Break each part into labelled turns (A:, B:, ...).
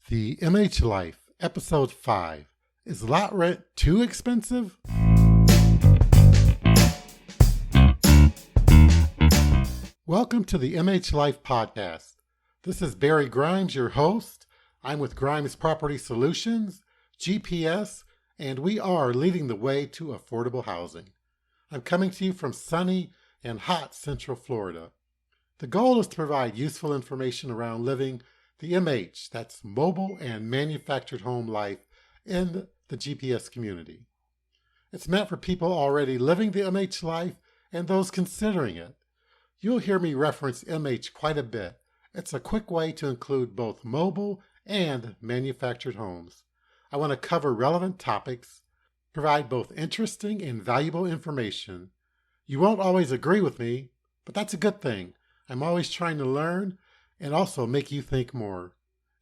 A: The MH Life, Episode 5. Is lot rent too expensive? Welcome to the MH Life podcast. This is Barry Grimes, your host. I'm with Grimes Property Solutions, GPS, and we are leading the way to affordable housing. I'm coming to you from sunny and hot Central Florida. The goal is to provide useful information around living the MH, that's mobile and manufactured home life, in the GPS community. It's meant for people already living the MH life and those considering it. You'll hear me reference MH quite a bit. It's a quick way to include both mobile and manufactured homes. I want to cover relevant topics, provide both interesting and valuable information. You won't always agree with me, but that's a good thing. I'm always trying to learn and also make you think more.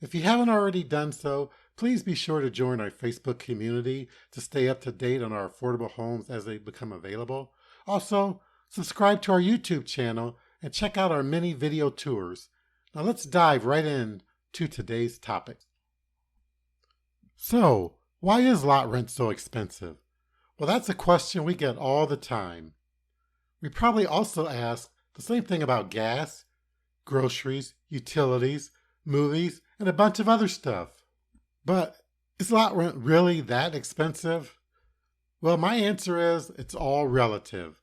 A: If you haven't already done so, please be sure to join our Facebook community to stay up to date on our affordable homes as they become available. Also, subscribe to our YouTube channel and check out our mini video tours. Now let's dive right into today's topic. So, why is lot rent so expensive? Well, that's a question we get all the time. We probably also ask the same thing about gas, groceries, utilities, movies, and a bunch of other stuff. But is lot rent really that expensive? Well, my answer is it's all relative.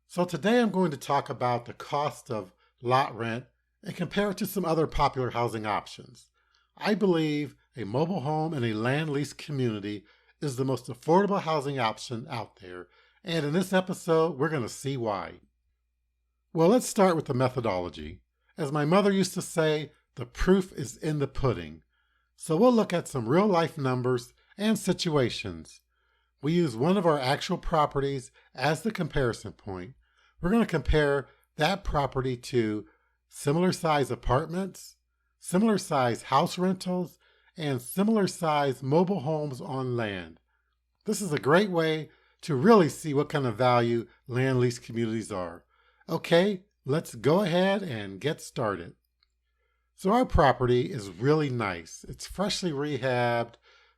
A: So today I'm going to talk about the cost of lot rent and compare it to some other popular housing options. I believe a mobile home in a land lease community is the most affordable housing option out there, and in this episode we're going to see why. Well, let's start with the methodology. As my mother used to say, the proof is in the pudding. So we'll look at some real-life numbers and situations. We use one of our actual properties as the comparison point. We're going to compare that property to similar size apartments, similar size house rentals, and similar size mobile homes on land. This is a great way to really see what kind of value land lease communities are. Okay, let's go ahead and get started. So our property is really nice. It's freshly rehabbed,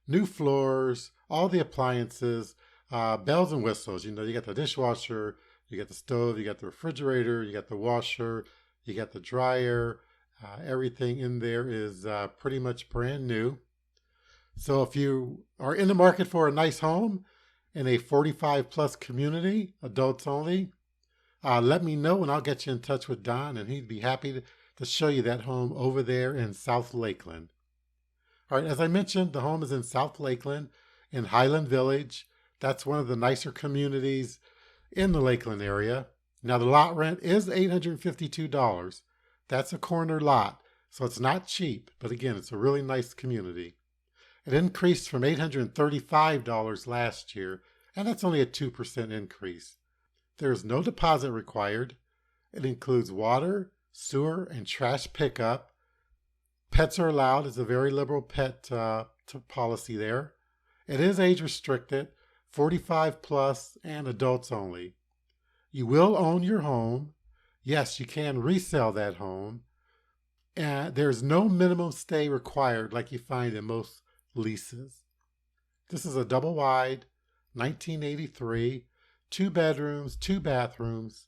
A: new floors, all the appliances, bells and whistles. You got the dishwasher, you got the stove, you got the refrigerator, you got the washer, you got the dryer. Everything in there is pretty much brand new. So if you are in the market for a nice home in a 45 plus community, adults only, let me know and I'll get you in touch with Don, and he'd be happy to show you that home over there in South Lakeland. All right, as I mentioned, the home is in South Lakeland in Highland Village. That's one of the nicer communities in the Lakeland area. Now the lot rent is $852. That's a corner lot, so it's not cheap, but again, it's a really nice community. It increased from $835 last year, and that's only a 2% increase. There is no deposit required. It includes water, sewer, and trash pickup. Pets are allowed. It's a very liberal pet policy there. It is age restricted, 45 plus, and adults only. You will own your home. Yes, you can resell that home. And there's no minimum stay required like you find in most leases. This is a double wide, 1983, 2 bedrooms, 2 bathrooms,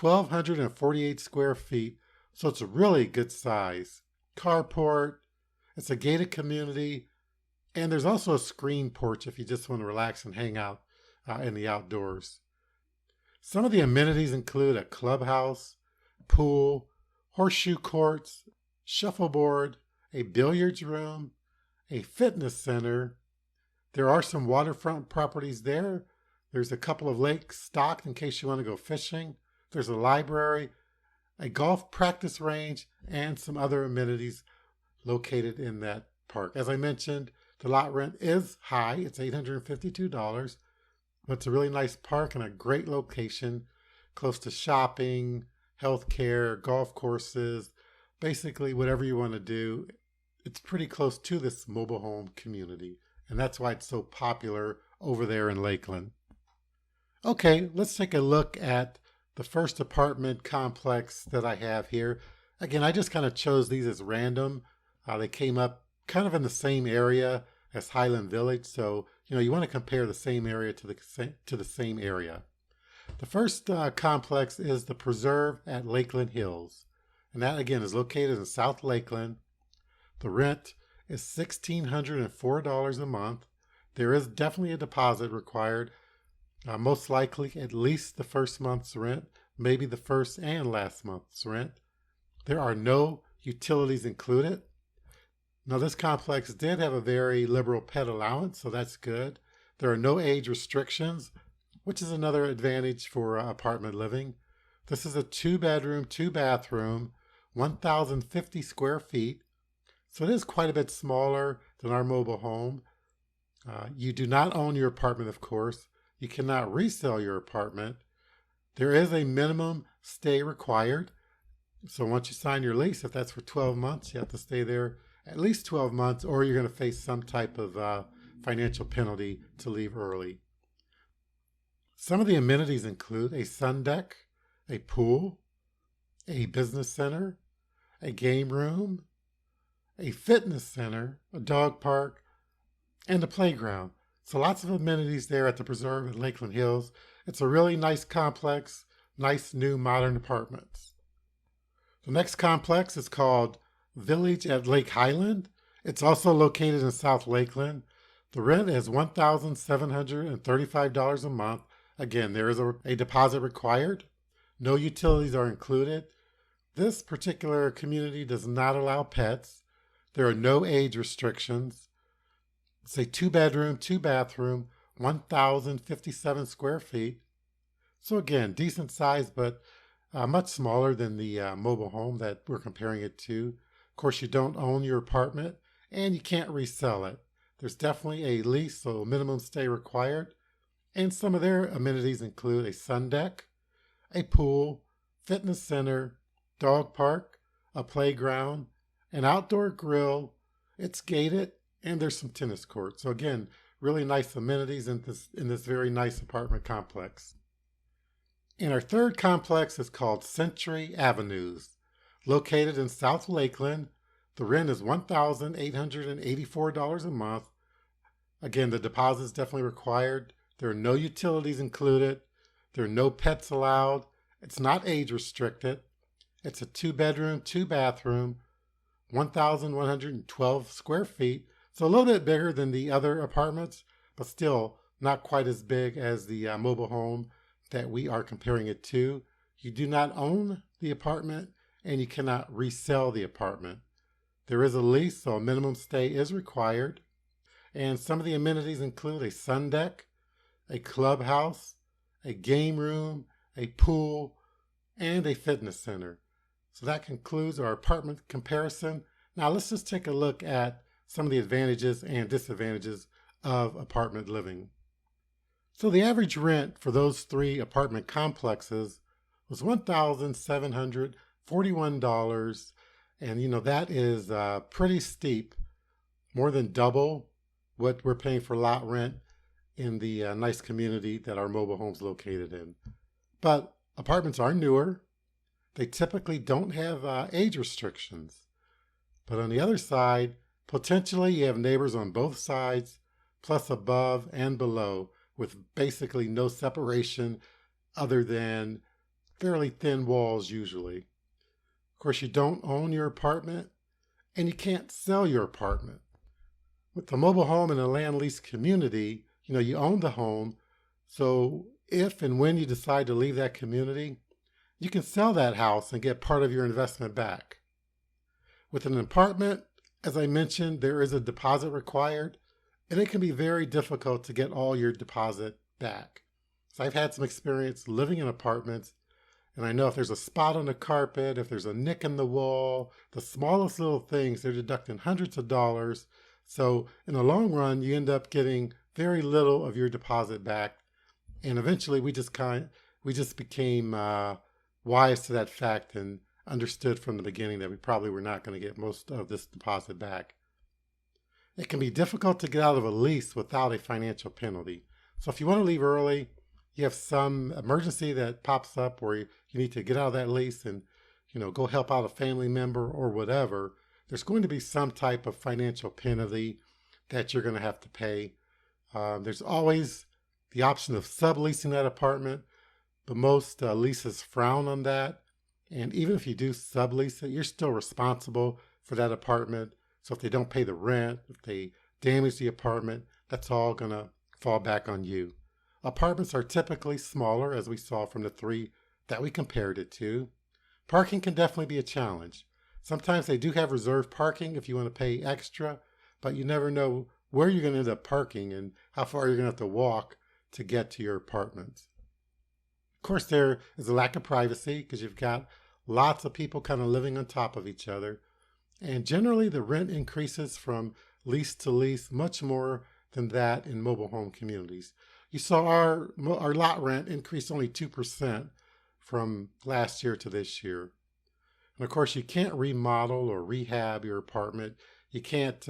A: 1,248 square feet, so it's a really good size. Carport, it's a gated community, and there's also a screen porch if you just want to relax and hang out in the outdoors. Some of the amenities include a clubhouse, pool, horseshoe courts, shuffleboard, a billiards room, a fitness center. There are some waterfront properties there. There's a couple of lakes stocked in case you want to go fishing. There's a library, a golf practice range, and some other amenities located in that park. As I mentioned, the lot rent is high. It's $852, but it's a really nice park and a great location, close to shopping, healthcare, golf courses, basically whatever you want to do. It's pretty close to this mobile home community, and that's why it's so popular over there in Lakeland. Okay, let's take a look at the first apartment complex that I have here. Again, I just kind of chose these as random. They came up kind of in the same area as Highland Village, so you want to compare the same area to the same area. The first complex is the Preserve at Lakeland Hills, and that again is located in South Lakeland. The rent is $1,604 a month. There is definitely a deposit required, most likely at least the first month's rent, maybe the first and last month's rent. There are no utilities included. Now, this complex did have a very liberal pet allowance, so that's good. There are no age restrictions, which is another advantage for apartment living. This is a 2-bedroom, 2-bathroom, 1,050 square feet. So it is quite a bit smaller than our mobile home. You do not own your apartment, of course. You cannot resell your apartment. There is a minimum stay required. So once you sign your lease, if that's for 12 months, you have to stay there at least 12 months, or you're going to face some type of financial penalty to leave early. Some of the amenities include a sun deck, a pool, a business center, a game room, a fitness center, a dog park, and a playground. So lots of amenities there at the Preserve at Lakeland Hills. It's a really nice complex, nice new modern apartments. The next complex is called Village at Lake Highland. It's also located in South Lakeland. The rent is $1,735 a month. Again, there is a deposit required. No utilities are included. This particular community does not allow pets. There are no age restrictions. It's a 2-bedroom, 2-bathroom, 1,057 square feet. So again, decent size, but much smaller than the mobile home that we're comparing it to. Of course, you don't own your apartment and you can't resell it. There's definitely a lease, so minimum stay required. And some of their amenities include a sun deck, a pool, fitness center, dog park, a playground, an outdoor grill. It's gated, and there's some tennis courts. So again, really nice amenities in this very nice apartment complex. And our third complex is called Century Avenues. Located in South Lakeland, the rent is $1,884 a month. Again, the deposit is definitely required. There are no utilities included. There are no pets allowed. It's not age restricted. It's a 2-bedroom, 2-bathroom, 1,112 square feet. So a little bit bigger than the other apartments, but still not quite as big as the mobile home that we are comparing it to. You do not own the apartment, and you cannot resell the apartment. There is a lease, so a minimum stay is required. And some of the amenities include a sun deck, a clubhouse, a game room, a pool, and a fitness center. So that concludes our apartment comparison. Now let's just take a look at some of the advantages and disadvantages of apartment living. So the average rent for those 3 apartment complexes was $1,741. And that is pretty steep, more than double what we're paying for lot rent in the nice community that our mobile home's located in. But apartments are newer. They typically don't have age restrictions. But on the other side, potentially you have neighbors on both sides, plus above and below, with basically no separation other than fairly thin walls usually. Of course, you don't own your apartment and you can't sell your apartment. With the mobile home in a land lease community, you own the home. So if and when you decide to leave that community, you can sell that house and get part of your investment back. With an apartment, as I mentioned, there is a deposit required, and it can be very difficult to get all your deposit back. So I've had some experience living in apartments, and I know if there's a spot on the carpet, if there's a nick in the wall, the smallest little things, they're deducting hundreds of dollars. So in the long run, you end up getting very little of your deposit back. And eventually we just became wise to that fact and understood from the beginning that we probably were not going to get most of this deposit back. It can be difficult to get out of a lease without a financial penalty. So if you want to leave early, you have some emergency that pops up where you need to get out of that lease and go help out a family member or whatever, there's going to be some type of financial penalty that you're going to have to pay. There's always the option of subleasing that apartment, but most leases frown on that. And even if you do sublease it, you're still responsible for that apartment. So if they don't pay the rent, if they damage the apartment, that's all going to fall back on you. Apartments are typically smaller, as we saw from the three that we compared it to. Parking can definitely be a challenge. Sometimes they do have reserved parking if you want to pay extra, but you never know where you're going to end up parking and how far you're going to have to walk to get to your apartments. Of course, there is a lack of privacy because you've got lots of people kind of living on top of each other. And generally, the rent increases from lease to lease much more than that in mobile home communities. You saw our lot rent increase only 2% from last year to this year. And of course, you can't remodel or rehab your apartment. You can't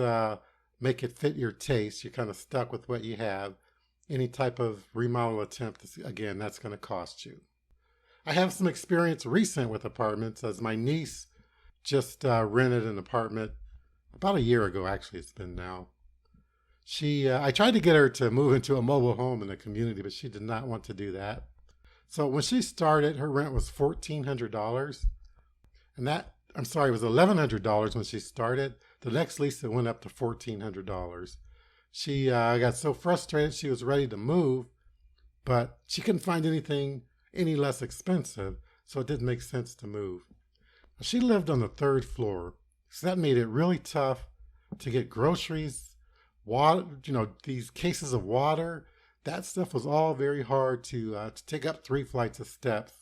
A: make it fit your taste. You're kind of stuck with what you have. Any type of remodel attempt, again, that's going to cost you. I have some experience recent with apartments as my niece just rented an apartment about a year ago, actually it's been now. I tried to get her to move into a mobile home in the community, but she did not want to do that. So when she started, her rent was $1,400. And it was $1,100 when she started. The next lease, it went up to $1,400. She got so frustrated, she was ready to move, but she couldn't find anything any less expensive, so it didn't make sense to move. She lived on the third floor, so that made it really tough to get groceries, water, these cases of water. That stuff was all very hard to take up 3 flights of steps.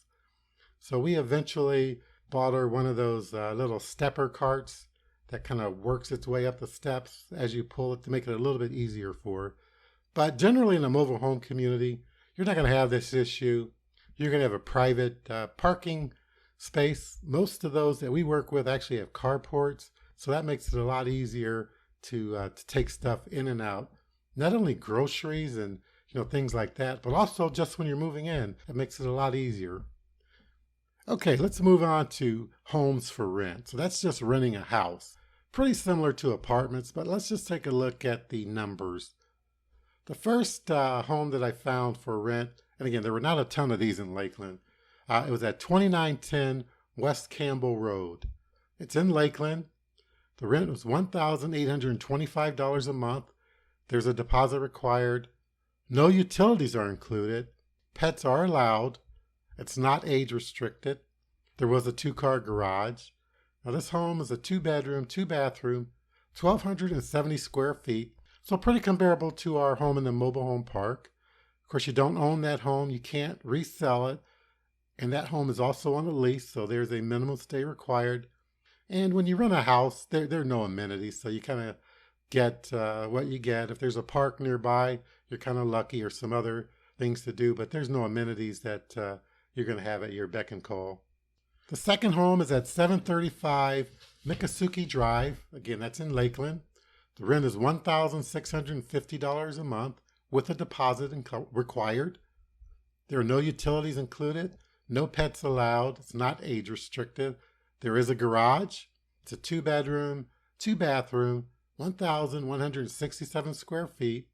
A: So we eventually bought her one of those little stepper carts that kind of works its way up the steps as you pull it to make it a little bit easier for her. But generally in a mobile home community, you're not going to have this issue. You're going to have a private parking space. Most of those that we work with actually have carports, so that makes it a lot easier to take stuff in and out. Not only groceries and things like that, but also just when you're moving in, it makes it a lot easier. Okay, let's move on to homes for rent. So that's just renting a house. Pretty similar to apartments, but let's just take a look at the numbers. The first home that I found for rent, and again, there were not a ton of these in Lakeland. It was at 2910 West Campbell Road. It's in Lakeland. The rent was $1,825 a month. There's a deposit required. No utilities are included. Pets are allowed. It's not age restricted. There was a 2-car garage. Now this home is a 2-bedroom, 2-bathroom, 1,270 square feet. So pretty comparable to our home in the mobile home park. Of course, you don't own that home. You can't resell it. And that home is also on a lease, so there's a minimum stay required. And when you rent a house, there are no amenities, so you kind of get what you get. If there's a park nearby, you're kind of lucky, or some other things to do, but there's no amenities that you're going to have at your beck and call. The second home is at 735 Miccosukee Drive. Again, that's in Lakeland. The rent is $1,650 a month with a deposit required. There are no utilities included, no pets allowed. It's not age restricted. There is a garage. It's a 2-bedroom, 2-bathroom, 1,167 square feet.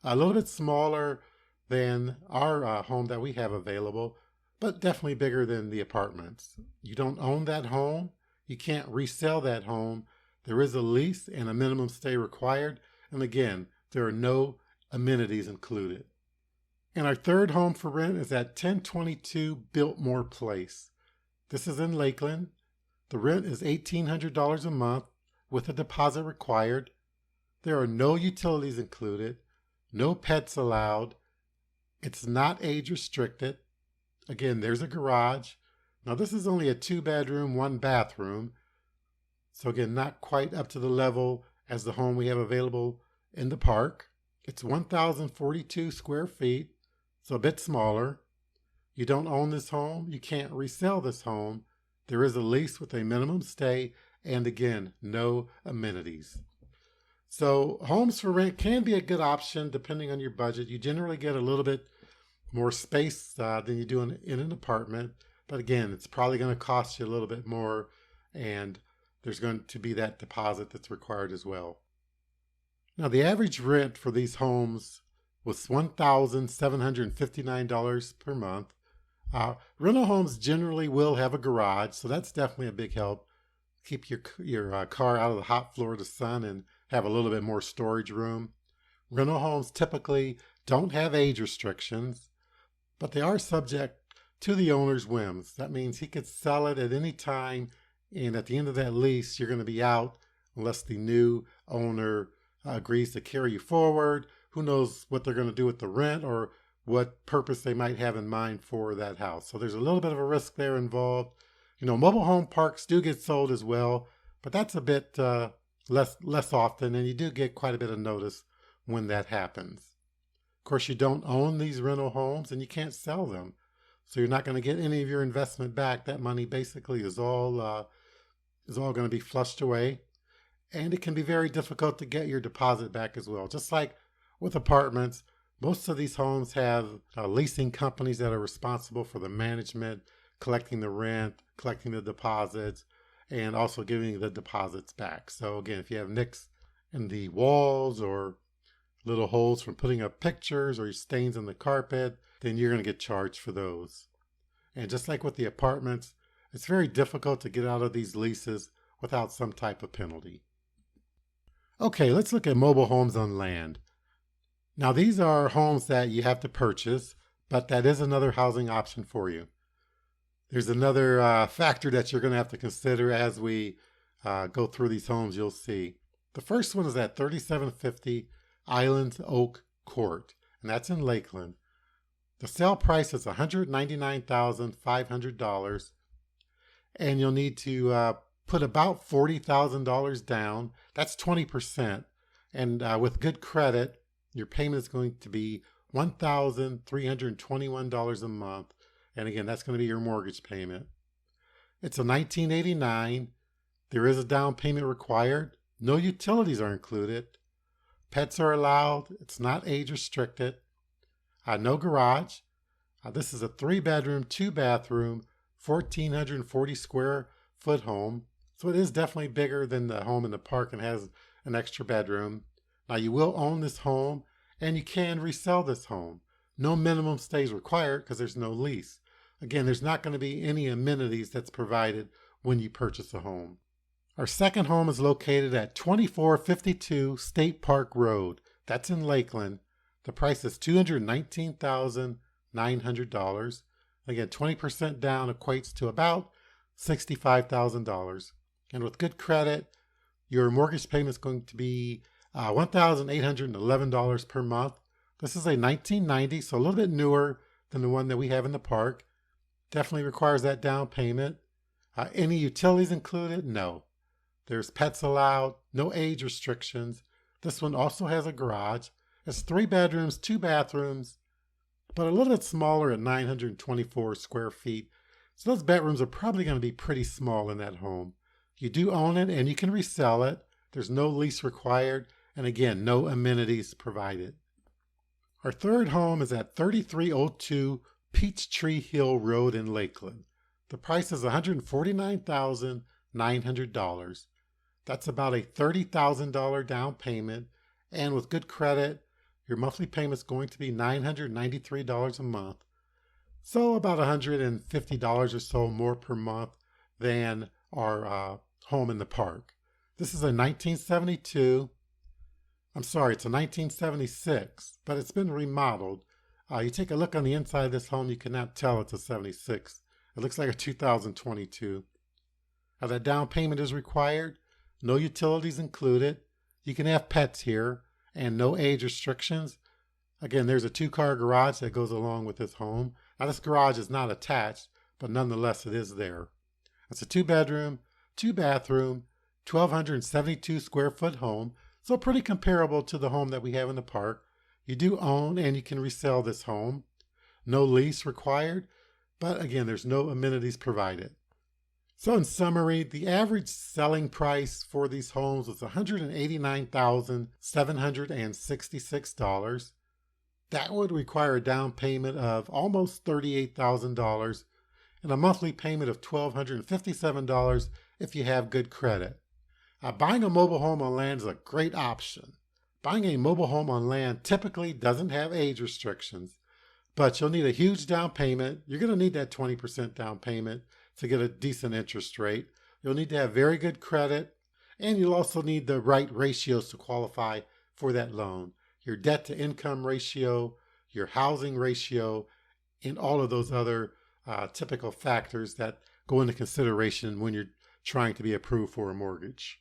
A: A little bit smaller than our home that we have available, but definitely bigger than the apartments. You don't own that home. You can't resell that home. There is a lease and a minimum stay required. And again, there are no amenities included. And our third home for rent is at 1022 Biltmore Place. This is in Lakeland. The rent is $1,800 a month with a deposit required. There are no utilities included, no pets allowed. It's not age restricted. Again, there's a garage. Now this is only a 2-bedroom, 1-bathroom. So again, not quite up to the level as the home we have available in the park. It's 1,042 square feet, so a bit smaller. You don't own this home. You can't resell this home. There is a lease with a minimum stay, and again, no amenities. So homes for rent can be a good option depending on your budget. You generally get a little bit more space than you do in an apartment. But again, it's probably going to cost you a little bit more, and there's going to be that deposit that's required as well. Now, the average rent for these homes was $1,759 per month. Rental homes generally will have a garage, so that's definitely a big help. Keep your car out of the hot Florida sun and have a little bit more storage room. Rental homes typically don't have age restrictions, but they are subject to the owner's whims. That means he could sell it at any time, and at the end of that lease, you're going to be out unless the new owner agrees to carry you forward. Who knows what they're going to do with the rent or what purpose they might have in mind for that house. So there's a little bit of a risk there involved. Mobile home parks do get sold as well, but that's a bit less often, and you do get quite a bit of notice when that happens. Of course, you don't own these rental homes and you can't sell them, so you're not going to get any of your investment back. That money basically is all going to be flushed away, and it can be very difficult to get your deposit back as well. Just like with apartments, most of these homes have leasing companies that are responsible for the management, collecting the rent, collecting the deposits, and also giving the deposits back. So again, if you have nicks in the walls or little holes from putting up pictures or stains on the carpet, then you're going to get charged for those. And just like with the apartments, it's very difficult to get out of these leases without some type of penalty. Okay, let's look at mobile homes on land. Now, these are homes that you have to purchase, but that is another housing option for you. There's another factor that you're going to have to consider as we go through these homes. You'll see. The first one is at 3750 Island Oak Court, and that's in Lakeland. The sale price is $199,500, and you'll need to put about $40,000 down. That's 20%, and with good credit, your payment is going to be $1,321 a month. And again, that's going to be your mortgage payment. It's a 1989. There is a down payment required. No utilities are included. Pets are allowed. It's not age restricted. No garage. This is a 3-bedroom, 2-bathroom, 1,440 square foot home. So it is definitely bigger than the home in the park and has an extra bedroom. Now, you will own this home and you can resell this home. No minimum stays required because there's no lease. Again, there's not going to be any amenities that's provided when you purchase a home. Our second home is located at 2452 State Park Road. That's in Lakeland. The price is $219,900. Again, 20% down equates to about $65,000. And with good credit, your mortgage payment is going to be $1,811 per month. This is a 1990, so a little bit newer than the one that we have in the park. Definitely requires that down payment. Any utilities included? No. There's pets allowed, no age restrictions. This one also has a garage. It's 3 bedrooms, 2 bathrooms, but a little bit smaller at 924 square feet. So those bedrooms are probably going to be pretty small in that home. You do own it and you can resell it. There's no lease required. And again, no amenities provided. Our third home is at 3302 Peachtree Hill Road in Lakeland. The price is $149,900. That's about a $30,000 down payment, and with good credit, your monthly payment is going to be $993 a month. So about $150 or so more per month than our home in the park. This is a 1972. It's a 1976, but it's been remodeled. You take a look on the inside of this home, you cannot tell it's a 76. It looks like a 2022. That down payment is required. No utilities included. You can have pets here and no age restrictions. Again, there's a 2-car garage that goes along with this home. Now, this garage is not attached, but nonetheless, it is there. It's a 2-bedroom, 2-bathroom, 1,272 square foot home. So pretty comparable to the home that we have in the park. You do own and you can resell this home. No lease required, but again, there's no amenities provided. So in summary, the average selling price for these homes was $189,766. That would require a down payment of almost $38,000 and a monthly payment of $1,257 if you have good credit. Buying a mobile home on land is a great option. Buying a mobile home on land typically doesn't have age restrictions, but you'll need a huge down payment. You're going to need that 20% down payment to get a decent interest rate. You'll need to have very good credit, and you'll also need the right ratios to qualify for that loan. Your debt to income ratio, your housing ratio, and all of those other typical factors that go into consideration when you're trying to be approved for a mortgage.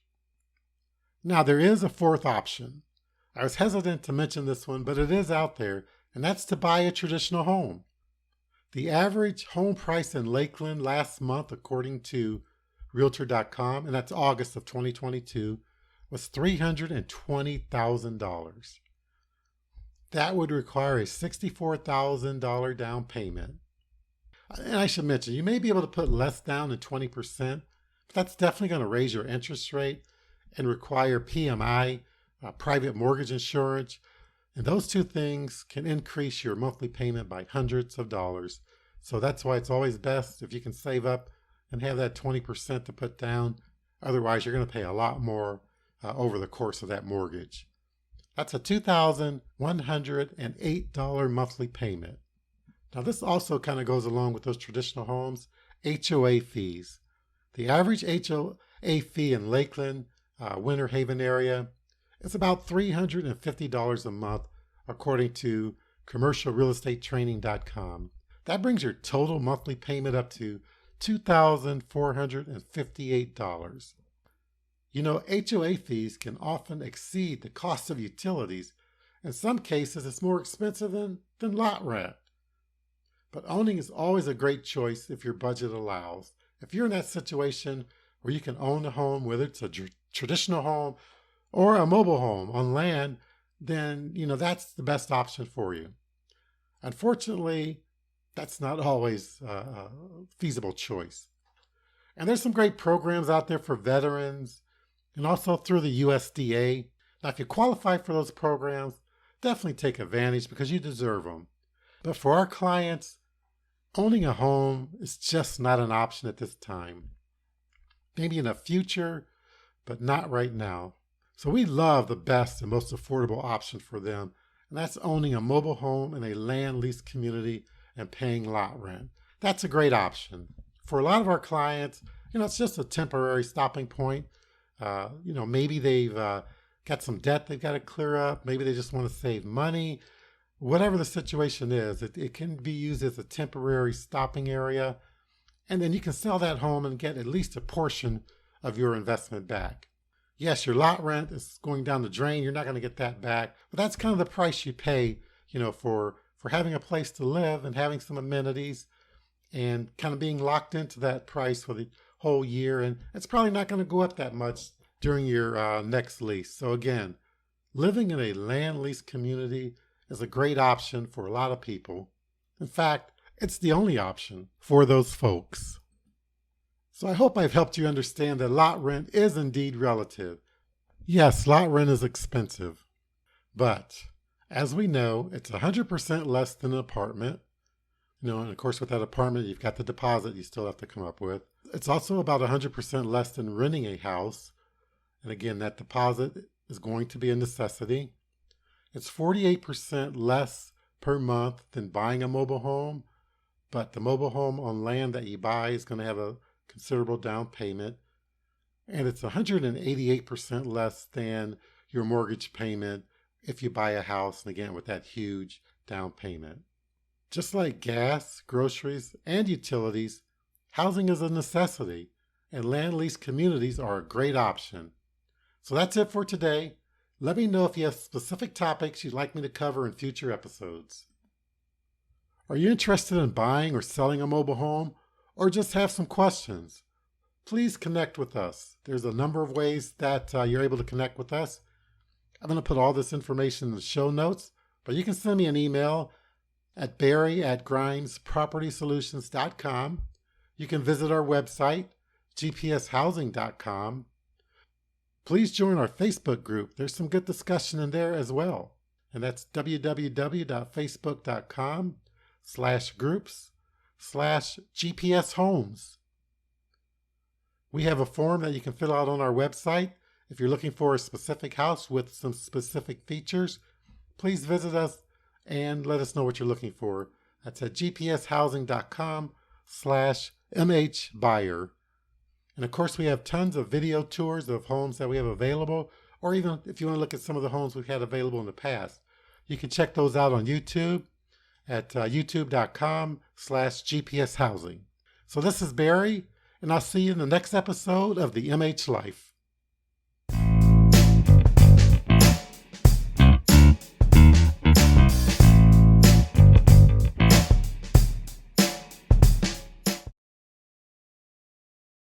A: Now, there is a fourth option. I was hesitant to mention this one, but it is out there, and that's to buy a traditional home. The average home price in Lakeland last month, according to Realtor.com, and that's August of 2022, was $320,000. That would require a $64,000 down payment. And I should mention, you may be able to put less down than 20%, but that's definitely going to raise your interest rate and require PMI, private mortgage insurance. And those two things can increase your monthly payment by hundreds of dollars. So that's why it's always best if you can save up and have that 20% to put down. Otherwise, you're going to pay a lot more over the course of that mortgage. That's a $2,108 monthly payment. Now, this also kind of goes along with those traditional homes, HOA fees. The average HOA fee in Lakeland, Winter Haven area, is about $350 a month, according to commercialrealestatetraining.com. That brings your total monthly payment up to $2,458. You know, HOA fees can often exceed the cost of utilities. In some cases, it's more expensive than lot rent. But owning is always a great choice if your budget allows. If you're in that situation where you can own a home, whether it's a traditional home or a mobile home on land, then, that's the best option for you. Unfortunately, that's not always a feasible choice. And there's some great programs out there for veterans and also through the USDA. Now, if you qualify for those programs, definitely take advantage because you deserve them. But for our clients, owning a home is just not an option at this time. Maybe in the future, but not right now. So we love the best and most affordable option for them, and that's owning a mobile home in a land lease community and paying lot rent. That's a great option. For a lot of our clients, it's just a temporary stopping point. Maybe they've got some debt they've got to clear up. Maybe they just want to save money. Whatever the situation is, it can be used as a temporary stopping area. And then you can sell that home and get at least a portion of your investment back. Yes, your lot rent is going down the drain. You're not going to get that back. But that's kind of the price you pay, for having a place to live and having some amenities and kind of being locked into that price for the whole year. And it's probably not going to go up that much during your next lease. So again, living in a land lease community is a great option for a lot of people. In fact, it's the only option for those folks. So I hope I've helped you understand that lot rent is indeed relative. Yes, lot rent is expensive, but as we know, it's 100% less than an apartment. And of course with that apartment, you've got the deposit you still have to come up with. It's also about 100% less than renting a house. And again, that deposit is going to be a necessity. It's 48% less per month than buying a mobile home, but the mobile home on land that you buy is going to have a considerable down payment. And it's 188% less than your mortgage payment if you buy a house, and again, with that huge down payment. Just like gas, groceries, and utilities, housing is a necessity, and land lease communities are a great option. So that's it for today. Let me know if you have specific topics you'd like me to cover in future episodes. Are you interested in buying or selling a mobile home, or just have some questions? Please connect with us. There's a number of ways that you're able to connect with us. I'm going to put all this information in the show notes, but you can send me an email at barry@grimespropertysolutions.com. You can visit our website, gpshousing.com. Please join our Facebook group. There's some good discussion in there as well. And that's www.facebook.com/groups/GPS Homes. We have a form that you can fill out on our website If you're looking for a specific house with some specific features, please visit us and let us know what you're looking for. That's at gpshousing.com/mhbuyer. And of course, we have tons of video tours of homes that we have available, or even if you want to look at some of the homes we've had available in the past, you can check those out on YouTube at youtube.com/gpshousing. So this is Barry, and I'll see you in the next episode of the MH Life.